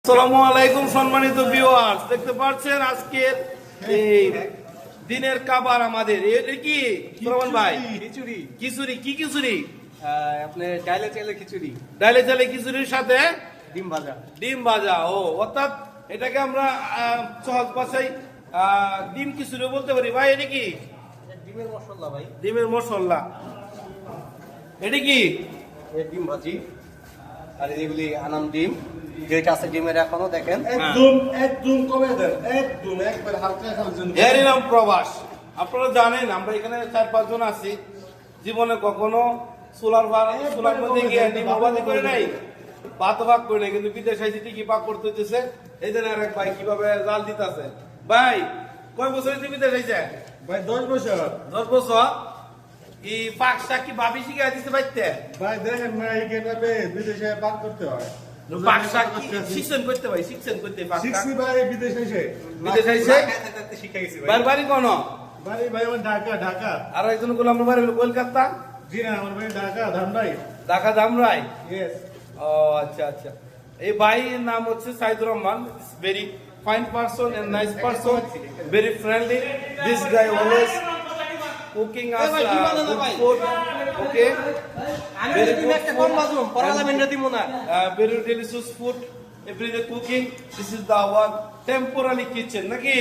আসসালামু আলাইকুম সম্মানিত ভিউয়ার্স, দেখতে পাচ্ছেন আজকের এই দিনের খাবার আমাদের এটা কি সুরমান ভাই? খিচুড়ি। খিচুড়ি কি খিচুড়ি? আপনি ডাইলে চাইলে খিচুড়ি, ডালে চালে খিচুড়ির সাথে ডিম ভাজা। ডিম ভাজা। ও অর্থাৎ এটাকে আমরা সহজ ভাষায় ডিম খিচুড়ি বলতে পারি। ভাই এটা কি? ডিমের মশলা ভাই। ডিমের মশলা। এটা কি? ডিম ভাজি। আর এগুলি আনাম ডিম, যেটা আছে ডিমের এখনো দেখেন একদম কমে দেন, একদম একবার হালকা খাওয়ার জন্য। এরই নাম প্রবাস। আপনারা জানেন আমরা এখানে 4-5 জন আছি, জীবনে কখনো সোলার মধ্যে গিয়ে ডিম ভাজি করে নাই, ভাত ভাগ করে নাই, কিন্তু বিদেশ আইসি ঠিকই পাক করতে হইতেছে। এই জন্য আরেক ভাই কিভাবে জাল দিতেছে। ভাই কয় বছর হয়েছে বিদেশ আইছে? ভাই 10 বছর। 10 বছর। এই পাক শাক কি ভাবি শিখে দিতে পারতে? ভাই দেখেন না, এখানে বিদেশে পাক করতে হয়। পাক শাক কি শিখছেন করতে ভাই? শিখছেন করতে পাক শাক? শিখছি ভাই বিদেশে এসে। বিদেশ আইছে শিখে গেছি ভাই। বাড়ি বাড়ি কোন? ভাই আমার ঢাকা। আর একজন বললাম আমরা বাড়ি হলো কলকাতা। জি না, আমার ভাই ঢাকা ধামরাই। ঢাকা ধামরাই। ইয়েস। ও আচ্ছা আচ্ছা। এই ভাইয়ের নাম হচ্ছে Saidur Rahman. Very fine person and nice person, very friendly. This guy always cooking us good food. Okay, আমি যদি একটা কম বাজুম পরালা মেন্ডা দিমু না। very delicious food every day cooking. This is the our temporary kitchen নাকি?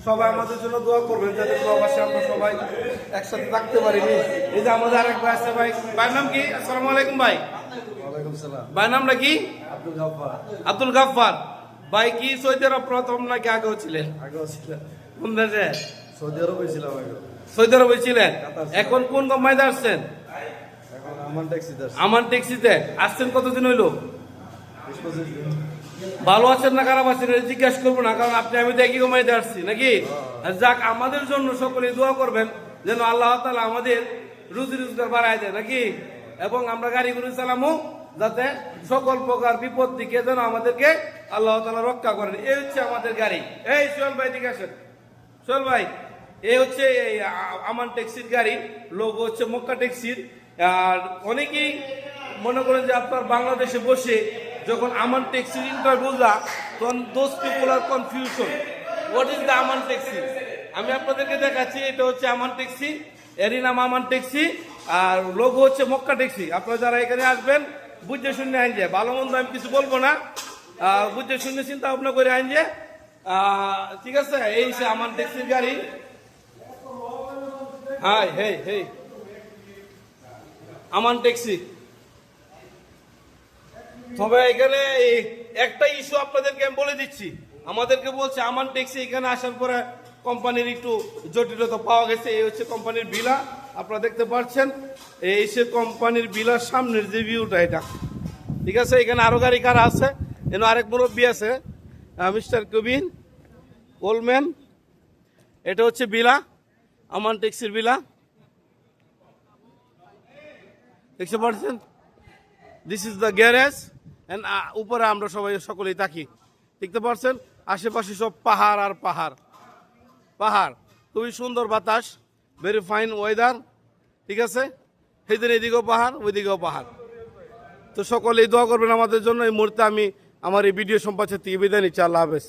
সবাই আমাদের জন্য দোয়া করবেন যাতে প্রবাসে আমরা সবাই একসাথে থাকতে পারি। এই যে আমাদের আরেক ভাই আছে। ভাই ভাইয়ের নাম কি? আসসালামু আলাইকুম ভাই। ওয়ালাইকুম সালাম। ভাইয়ের নামটা কি? আব্দুল গাফফার। আব্দুল গাফফার। ভাই কি সৌদি আরব প্রথম নাকি আগেও ছিলেন? আগেও ছিল। কোন দেশে? সৌদি আরবে ছিলাম আগে। সৌদি আরবে ছিলেন। এখন কোন কোম্পানিতে আসছেন? এখন আমার ট্যাক্সিতে আসছি। আমার ট্যাক্সিতে আসছেন। কতদিন হইলো? 20-25 দিন। ভালো আছেন না খারাপ আছেন এটা জিজ্ঞেস করবো না, কারণ আপনি আমি তো একই কোম্পানিতে আসছি নাকি? আর যাক, আমাদের জন্য সকলে দোয়া করবেন যেন আল্লাহ তাআলা আমাদের রুজি রোজগার বাড়ায় দেয় নাকি, এবং আমরা গাড়ি ঘুরে চালামো যাতে সকল প্রকার বিপদ থেকে যেন আমাদেরকে আল্লাহ তাআলা রক্ষা করেন। এই হচ্ছে আমাদের গাড়ি। এই সোহেল ভাই দিকে আসেন। সোহেল ভাই, এই হচ্ছে আমান ট্যাক্সির গাড়ি, লোগো হচ্ছে মক্কা ট্যাক্সির। আর অনেকেই মনে করেন যে আপনার বাংলাদেশে বসে যখন আমান ট্যাক্সির ইন্টারভিউ যা, তখন those people are confusion what is the আমান ট্যাক্সি। আমি আপনাদেরকে দেখাচ্ছি, এটা হচ্ছে আমান ট্যাক্সি, এরই নাম আমান ট্যাক্সি, আর লোগো হচ্ছে মক্কা ট্যাক্সি। আপনারা যারা এখানে আসবেন বুঝে শুনে আইন যে, ভালো মন্দ আমি কিছু বলবো না, বুঝে শুনে চিন্তা ভাবনা করে আইন যে, ঠিক আছে? এই সে আমান ট্যাক্সির গাড়ি। হাই হেই হেই আমান ট্যাক্সি। তবে এখানে একটা ইস্যু আপনাদেরকে আমি বলে দিচ্ছি, আমাদেরকে বলছে আমান ট্যাক্সি এখানে আসার পরে কোম্পানির একটু জটিলতা পাওয়া গেছে। এই হচ্ছে কোম্পানির বিলা, আপনারা দেখতে পাচ্ছেন। এই সে কোম্পানির বিলার সামনের যে ভিউটা এটা, ঠিক আছে? এখানে আরো গাড়ি কারা আছে, এখানে আরেক মুরব্বী আছে, মিস্টার কবির ওলম্যান। এটা হচ্ছে বিলা, আমান ট্যাক্সির বিলা, দেখতে পাচ্ছেন? This is the garage. And উপরে আমরা সবাই সকলেই থাকি, দেখতে পাচ্ছেন? আশেপাশে সব পাহাড় আর পাহাড় পাহাড়, খুবই সুন্দর বাতাস, ভেরি ফাইন ওয়েদার, ঠিক আছে? সেদিন এদিকেও পাহাড়, ওইদিকেও পাহাড়। তো সকলেই দোয়া করবেন আমাদের জন্য। এই মুহূর্তে আমি আমার এই ভিডিও সম্পাদক থেকে বিদায় নিচ্ছি। আল্লাহ হাফেজ।